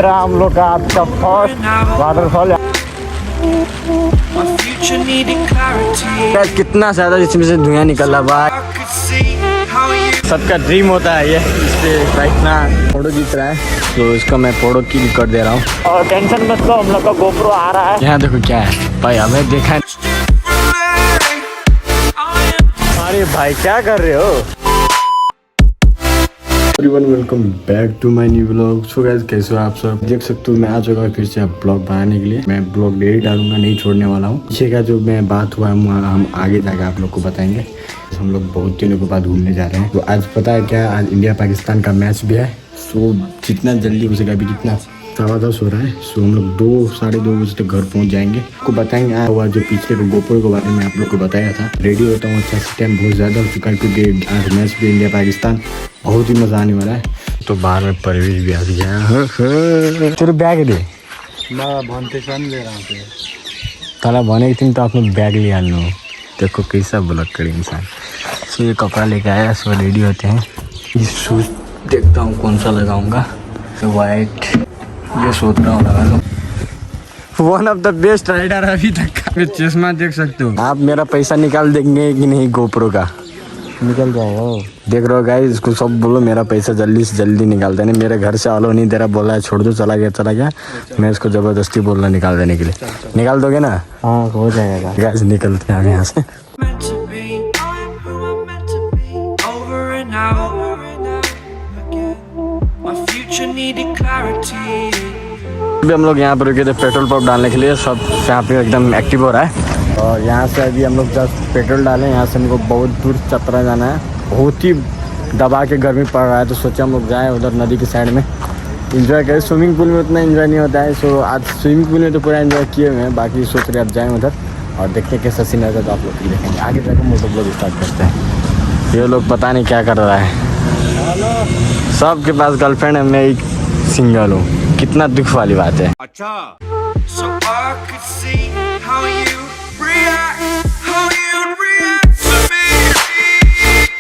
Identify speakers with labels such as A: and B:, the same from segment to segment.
A: हम लोग का आज का फर्स्ट वाटरफॉल। कितना ज्यादा इसमें से धुआं निकल रहा भाई, सबका ड्रीम होता है ये इससे इतना फोटो जीत रहा है, तो इसका मैं फोटो क्लिक कर दे रहा हूँ। और टेंशन मत लो, हम लोग का गोप्रो आ रहा है। यहाँ देखो क्या है भाई, हमें देखा। अरे भाई क्या कर रहे हो? Everyone welcome back to my new blog. So guys कैसे हो आप सब? देख सकते हो मैं आ चुका हूँ फिर से ब्लॉग बनाने के लिए। मैं ब्लॉग डेली डालूंगा, नहीं छोड़ने वाला हूँ। पीछे का जो मैं बात हुआ है हम आगे जाकर आप लोग को बताएंगे। हम लोग बहुत दिनों के बाद घूमने जा रहे हैं, तो आज पता है क्या, आज इंडिया पाकिस्तान का मैच भी है। सो जितना जल्दी हो सके, अभी कितना 10:15 हो रहा है, सो हम लोग 2 साढ़े 2 बजे तक घर पहुंच जाएंगे। आपको बताएंगे आया हुआ जो पिछले को गोप्रो के बारे में आप लोग को बताया था। रेडी होता हूँ, अच्छा से टाइम बहुत ज़्यादा हो चुका है क्योंकि आज मैच भी इंडिया पाकिस्तान, बहुत ही मज़ा आने वाला है। तो बाहर में परवेज भी आ गया। तेरे बैग दे ले रहा हूँ ताला बने दिन तो आपने बैग लिया लो। देखो कैसा ब्लॉक करे इंसान। सो ये कपड़ा लेके आया, सो रेडी होते हैं। ये शूज़ देखता हूँ कौन सा लगाऊंगा, तो वाइट ये सोच रहा हूँ लगा लो। One of the best rider अभी तक का। चश्मा देख सकते हो आप। मेरा पैसा निकाल देंगे कि नहीं गोप्रो का? निकल जाएगा। देख रहे हो गाइस, इसको सब बोलो मेरा पैसा जल्दी से जल्दी निकाल देने। मेरे घर से अलो नहीं दे रहा, बोला है छोड़ दो, चला गया। मैं इसको जबरदस्ती बोल रहा निकाल देने के लिए। निकाल दोगे ना? हाँ हो जाएगा। गाइस निकलते हैं यहाँ से। अभी हम लोग यहाँ पर रुके थे पेट्रोल पंप डालने के लिए। सब यहाँ पे एकदम एक्टिव हो रहा है। और यहाँ से अभी हम लोग जस्ट पेट्रोल डालें। यहाँ से हमको बहुत दूर चतरा जाना है, बहुत ही दबा के गर्मी पड़ रहा है, तो सोचा हम लोग जाएँ उधर नदी के साइड में एंजॉय करें। स्विमिंग पूल में उतना एंजॉय नहीं होता है, सो आज स्विमिंग पूल में तो पूरा एंजॉय किए हुए हैं। बाकी सोच रहे अब जाएँ उधर और देखते हैं कैसा सीन रहता है, तो आप लोग भी देखेंगे। आगे जाकर मोटो ब्लॉग स्टार्ट करते हैं। ये लोग पता नहीं क्या कर रहा है। सबके पास गर्लफ्रेंड है, मैं एक सिंगल हूँ। कितना दुख वाली बात है। अच्छा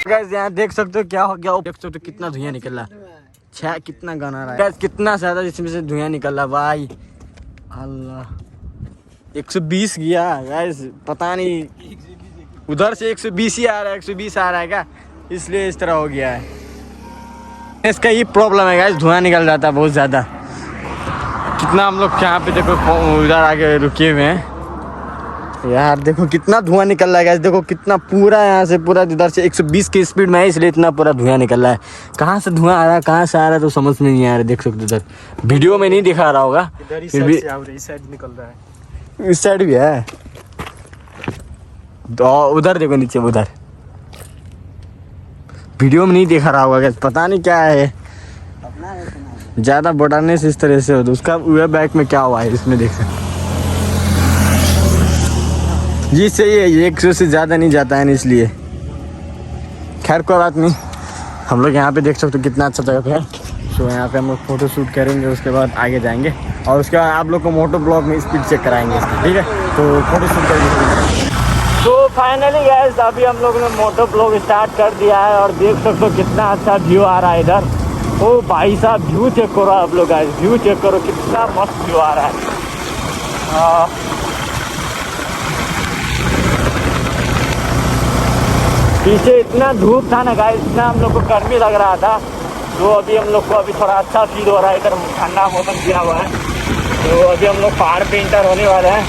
A: गाइस यहाँ देख सकते हो क्या हो गया, देख सकते हो कितना धुआं निकल रहा है, कितना गाना रहा है गाइस, कितना ज्यादा इसमें से धुआं निकल रहा भाई। अल्लाह 120 गया गाइस, पता नहीं उधर से 120 ही आ रहा है, 120 आ रहा है क्या, इसलिए इस तरह हो गया है। इसका ये प्रॉब्लम है गाइस, धुआं निकल जाता है बहुत ज़्यादा। कितना हम लोग यहाँ पे देखो उधर आके रुके हुए हैं यार, देखो कितना धुआं निकल रहा है गाइस। देखो कितना पूरा यहाँ से पूरा इधर से 120 की स्पीड में है, इसलिए इतना पूरा धुआं निकल रहा है। कहाँ से धुआं आ रहा है, कहाँ से आ रहा है तो समझ में नहीं आ रहा है। देख सकते उधर वीडियो में नहीं दिखा रहा होगा, फिर भी इस साइड निकल रहा है, इस साइड भी है। उधर देखो नीचे, उधर वीडियो में नहीं दिखा रहा होगा, पता नहीं क्या है। ज़्यादा बढ़ाने से इस तरह से होता, उसका वेब बैक में क्या हुआ है इसमें देख सकते जी। सही है, ये 100 से ज़्यादा नहीं जाता है ना, इसलिए खैर कोई बात नहीं। हम लोग यहाँ पे देख सकते हो कितना अच्छा जगह पे है। सो यहाँ पे हम लोग फोटो शूट करेंगे, उसके बाद आगे जाएंगे और उसके बाद आप लोग को मोटो ब्लॉग में स्पीड चेक कराएंगे इसकी, ठीक है? तो फोटो शूट करेंगे। तो फाइनली गाइस अभी हम लोग ने मोटो ब्लॉग स्टार्ट कर दिया है और देख सकते हो कितना अच्छा व्यू आ रहा है इधर। ओ भाई साहब व्यू चेक करो आप लोग गाइस, व्यू चेक करो कितना मस्त व्यू आ रहा है। पीछे इतना धूप था ना गाइस, इतना हम लोग को गर्मी लग रहा था, तो अभी हम लोग को अभी थोड़ा अच्छा फील हो रहा है। इधर ठंडा मौसम किया हुआ है, तो अभी हम लोग पहाड़ पे इंटर होने वाले हैं।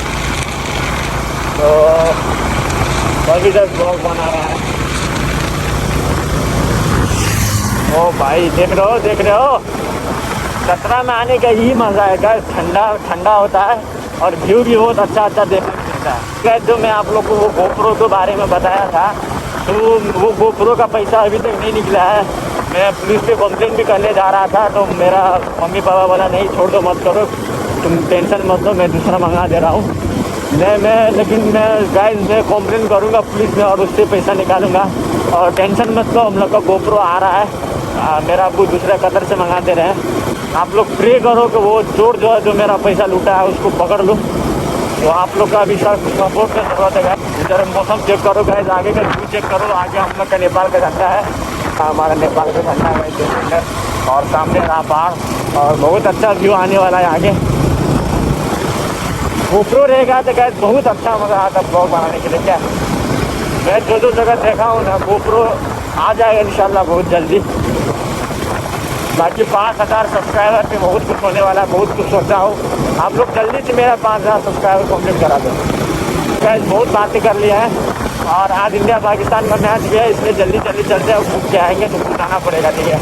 A: तो अभी इधर ब्लॉग बना रहा है। ओ भाई देख रहे हो चतरा में आने का यही मज़ा है गाइस, ठंडा होता है और व्यू भी बहुत अच्छा देखने को मिलता है गाइस। जो मैं आप लोग को वो गोप्रो के बारे में बताया था, तो वो गोप्रो का पैसा अभी तक नहीं निकला है। मैं पुलिस पे कंप्लेंट भी करने जा रहा था, तो मेरा मम्मी पापा बोला नहीं छोड़ दो, मत करो, तुम टेंशन मत लो, मैं दूसरा मंगा दे रहा हूँ। लेकिन मैं गाइस मैं कंप्लेंट करूँगा पुलिस में और उससे पैसा निकालूंगा। और टेंशन मत लो, हम लोग का गोप्रो आ रहा है। मेरा अब्बू दूसरे कतर से मंगा दे रहे हैं। आप लोग प्रे करो कि वो चोर जो है, जो मेरा पैसा लूटा है, उसको पकड़ लूँ। तो आप लोग का अभी सपोर्ट का जरूरत है। इधर मौसम चेक करो गाइस, आगे का व्यू चेक करो। आगे हम लोग का नेपाल का झंडा है, हमारा नेपाल का झंडा है। और सामने रहा पहाड़ और बहुत अच्छा व्यू आने वाला है आगे। ऊपरों रहेगा तो गैस बहुत अच्छा मज़ा आता ब्लॉग बनाने के लिए। क्या मैं जो जगह देखा हूँ ना GoPro आ जाएगा इंशाल्लाह बहुत जल्दी। बाकी 5000 सब्सक्राइबर पे बहुत कुछ होने वाला है, बहुत कुछ सोचा हूँ। आप लोग जल्दी से मेरा 5000 सब्सक्राइबर कंप्लीट करा दो। गैस बहुत बातें कर लिया है और आज इंडिया पाकिस्तान का मैच भी है, इसलिए जल्दी जल्दी चलते हैं। घूम के आएंगे तो बताना पड़ेगा, ठीक है।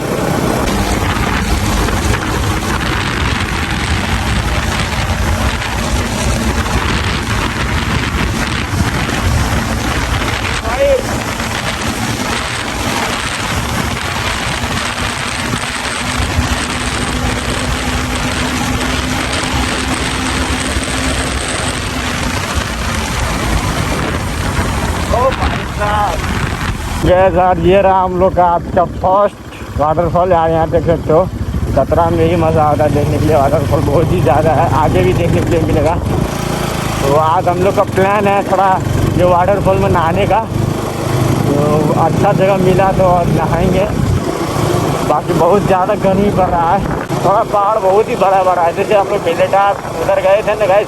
A: गैस यार ये रहा हम लोग का आज का फर्स्ट वाटरफॉल। यार यहाँ देख सकते हो, चतरा में ही मज़ा आता है देखने के लिए। वाटरफॉल बहुत ही ज़्यादा है, आगे भी देखने के लिए मिलेगा। तो आज हम लोग का प्लान है थोड़ा जो वाटरफॉल में नहाने का। तो अच्छा जगह मिला तो नहाएंगे। बाकी बहुत ज़्यादा गर्मी पड़ रहा है, थोड़ा पहाड़ बहुत ही बड़ा बड़ा है। जैसे हम लोग बेलेटा उधर गए थे ना गैस,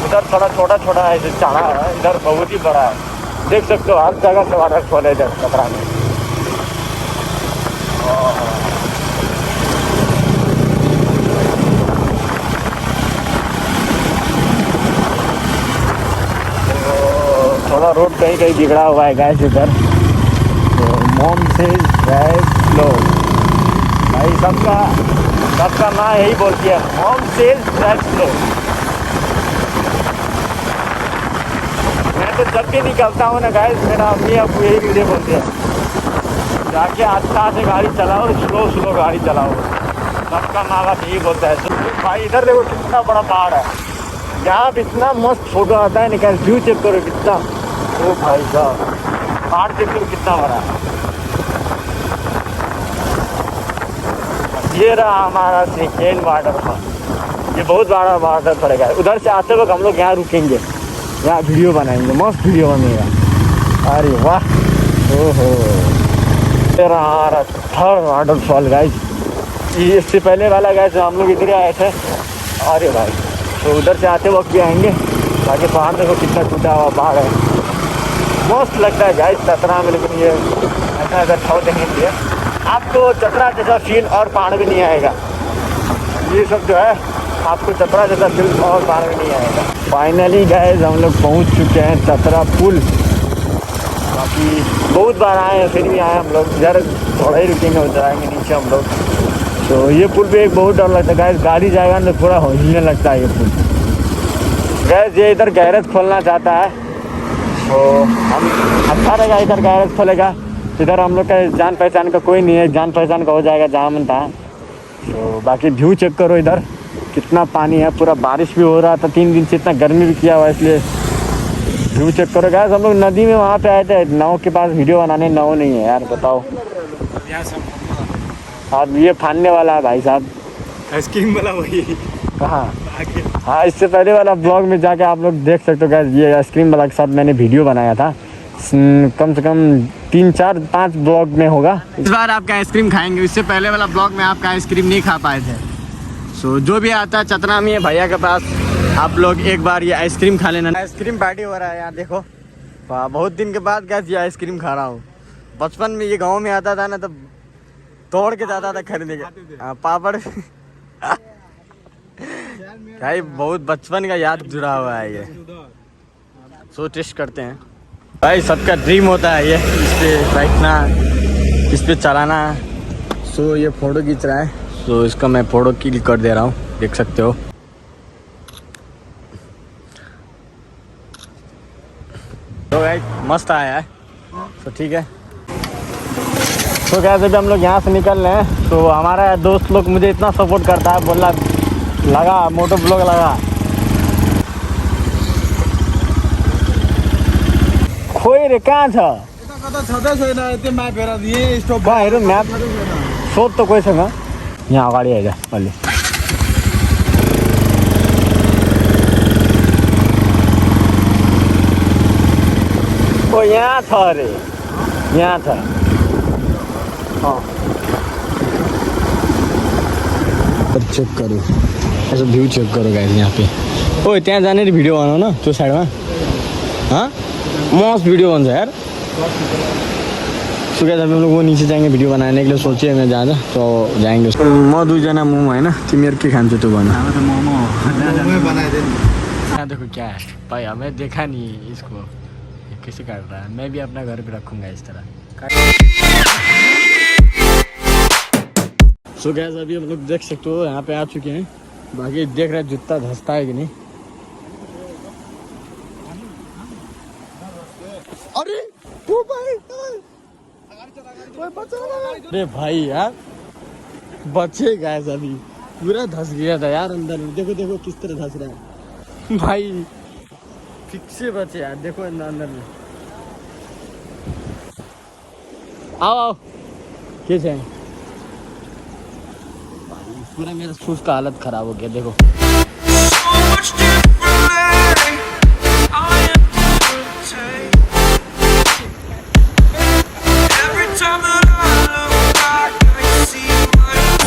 A: उधर थोड़ा छोटा छोटा है चढ़ा है, इधर बहुत ही बड़ा है। देख सकते हो हर जगह से वाटरफॉल है इधर चतरा में। तो थोड़ा रोड कहीं कहीं बिगड़ा हुआ है गैस इधर। तो मोम से ड्राइव स्लो भाई, सबका माँ यही बोलती है, मोम से ड्राइव स्लो। मैं तो जब भी निकलता हूँ ना गाइस, मेरा अम्मी आपको यही वीडियो बोलते हैं, जाके आस्ता से गाड़ी चलाओ, स्लो गाड़ी चलाओ। सबका माँ बाप यही बोलता है। तो भाई इधर देखो कितना बड़ा पहाड़ है, यहाँ पे इतना मस्त फोटो आता है निकाल। व्यू चेक करो कितना, ओ भाई साहब पहाड़ चेक करो कितना बड़ा है। ये रहा हमारा सेकेंड वाटरफॉल, ये बहुत बड़ा वाटरफॉल है। उधर से आते वक्त हम लोग यहाँ रुकेंगे, यहाँ वीडियो बनाएंगे, मस्त वीडियो बनेगा। अरे वाह, ओहो थर्ड वाटरफॉल गाइस। इससे पहले वाला गाइस हम लोग इधर आए थे। अरे भाई तो उधर से आते वक्त भी आएंगे। बाकी पहाड़ देखो कितना टूटा हुआ पहाड़ है, मस्त लगता है गाइस चतरा में। लेकिन ये ऐसा अगर छाव देखने के लिए आपको चतरा जैसा फील और पहाड़ भी नहीं आएगा। ये सब जो है आपको चतरा जैसा फील और पहाड़ भी नहीं आएगा। फाइनली गाइस हम लोग पहुंच चुके हैं चतरा पुल। बाकी बहुत बार आए हैं, फिर भी आए हम लोग। इधर थोड़ा ही रुकेंगे, उधर आएंगे नीचे हम लोग। तो ये पुल पे एक बहुत डर लगता है गाइस, गाड़ी जाएगा ना तो थोड़ा हिलने लगता है ये पुल। गैस ये इधर गैरेज खोलना चाहता है, तो हम अच्छा रहेगा इधर गैरेज खोलेगा। इधर हम लोग का जान पहचान का कोई नहीं है, जान पहचान का हो जाएगा जहाँ मन था। तो बाकी व्यू चेक करो इधर कितना पानी है, पूरा बारिश भी हो रहा था 3 दिन से, इतना गर्मी भी किया हुआ है, इसलिए व्यू चेक करो गाइस। हम लोग नदी में वहाँ पे आए थे, नाव के पास वीडियो बनाने, नाव नहीं है यार, बताओ। अब ये फानने वाला है भाई साहब,
B: आइसक्रीम वाला वही
A: कहाँ। हाँ इससे पहले वाला ब्लॉग में जाके आप लोग देख सकते हो गाइस, ये आइसक्रीम वाला के साथ मैंने वीडियो बनाया था। कम से कम 3 4 5 ब्लॉग में होगा। इस बार आपका आइसक्रीम खाएंगे, इससे पहले वाला ब्लॉग में आपका आइसक्रीम नहीं खा पाए थे। सो जो भी आता है चतरा में भैया के पास, आप लोग एक बार ये आइसक्रीम खा लेना। आइसक्रीम पार्टी हो रहा है यहाँ देखो, बहुत दिन के बाद गैस ये आइसक्रीम खा रहा हूँ। बचपन में ये गाँव में आता था ना, तब तोड़ के जाता था खरीदने के पापड़। भाई बहुत बचपन का याद जुड़ा हुआ है ये। सो टेस्ट करते हैं भाई, सबका ड्रीम होता है ये, इस पे बैठना, इस पे चलाना। सो ये फ़ोटो खींच रहा है, तो इसका मैं फ़ोटो क्लिक कर दे रहा हूँ, देख सकते हो। तो भाई मस्त आया है, तो ठीक है। तो कैसे भी हम लोग यहाँ से निकल रहे हैं, तो हमारा दोस्त लोग मुझे इतना सपोर्ट करता है, बोला लगा मोटो ब्लॉग लगा। खोई रे कहाँ छ म्याप सोध त कोहीसँग। यहाँ अगाडि आइज अलि ओ यहाँ छ अरे, यहाँ छ। और चेक करो ऐसा व्यू चेक करो गाइस यहाँ पे ओ त्यहाँ जाने भिडियो बनाऊ न त्यो साइडमा हाँ मस्त वीडियो बन यार सो गाइस अभी हम लोग वो नीचे जाएंगे वीडियो बनाने के लिए सोचे मैं जहाँ तो जाएंगे म दुईजना मोमो होइन तिमीहरू के खान्छौ त्यो भन यहाँ देखो क्या है भाई हमें देखा नहीं इसको कैसे काट रहा है मैं भी अपना घर पे रखूँगा इस तरह सो गैस अभी हम लोग देख सकते हो यहाँ पे आ चुके हैं बाकी देख रहे हैं जूता धंसता है कि नहीं अरे वो भाई अरे भाई यार बचे गैस अभी पूरा धंस गया था यार अंदर में देखो देखो किस तरह धंस रहा है भाई ठीक से बचे यार देखो अंदर में आओ आओ कैसे हैं पूरा मेरा शूज का हालत खराब हो गया देखो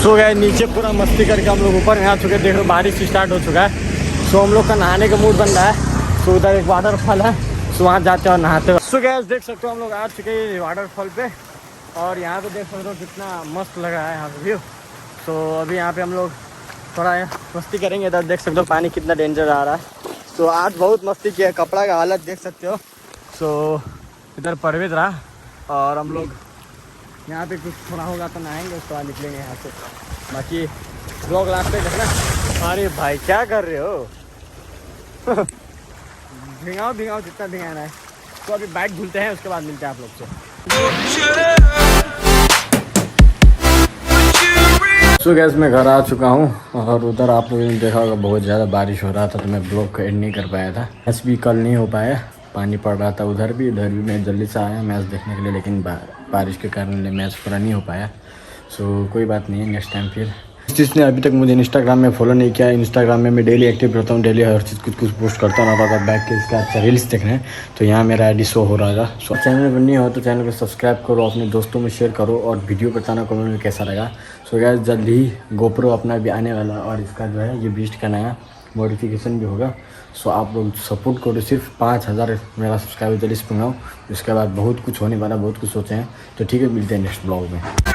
A: सो गए नीचे पूरा मस्ती करके हम लोग ऊपर में आ चुके हैं देख रहे हो बारिश स्टार्ट हो चुका है सो हम लोग का नहाने का मूड बन रहा है सो उधर एक वाटरफॉल है सो वहाँ जाते हैं और नहाते हैं सो गैस देख सकते हो हम लोग आ चुके हैं वाटरफॉल पे और यहाँ पे देख सकते हो कितना मस्त लगा है यहाँ पे व्यू सो अभी यहाँ पे हम लोग थोड़ा मस्ती करेंगे इधर देख सकते हो पानी कितना डेंजर आ रहा है सो आज बहुत मस्ती किया है कपड़ा का हालत देख सकते हो सो इधर परवेज रहा और हम लोग यहाँ पे कुछ थोड़ा होगा तो नहाएंगे उसके बाद निकलेंगे यहाँ से बाकी ब्लॉग लास्ट पे देखना अरे भाई क्या कर रहे हो भिगाओ भिगाओ जितना भिगाना है तो अभी बाइक धुलते हैं उसके बाद मिलते हैं आप लोग से सो गैस मैं घर आ चुका हूँ और उधर आप लोगों ने देखा होगा बहुत ज़्यादा बारिश हो रहा था तो मैं ब्लॉग को एड नहीं कर पाया था मैच भी कल नहीं हो पाया पानी पड़ रहा था उधर भी इधर भी मैं जल्दी से आया मैच देखने के लिए लेकिन बारिश के कारण मैच पूरा नहीं हो पाया सो कोई बात नहीं नेक्स्ट टाइम फिर जिसने अभी तक मुझे इंस्टाग्राम में फॉलो नहीं किया इंस्टाग्राम में मैं डेली एक्टिव रहता हूँ डेली हर चीज़ कुछ पोस्ट करता हूँ अगर बैक के इसका अच्छा रील्स देखना है तो यहाँ मेरा आईडी शो हो रहा है सो चैनल पर नहीं हो तो चैनल को सब्सक्राइब करो अपने दोस्तों में शेयर करो और वीडियो बताना कमेंट में कैसा लगा सो गैस जल्द ही गोप्रो अपना भी आने वाला और इसका जो है ये बीस्ट का नया मॉडिफिकेशन भी होगा सो आप लोग सपोर्ट करो सिर्फ 5000 मेरा सब्सक्राइबर जल्दी से पंगाओ उसके बाद बहुत कुछ होने वाला बहुत कुछ सोचे हैं तो ठीक है मिलते हैं नेक्स्ट ब्लॉग में।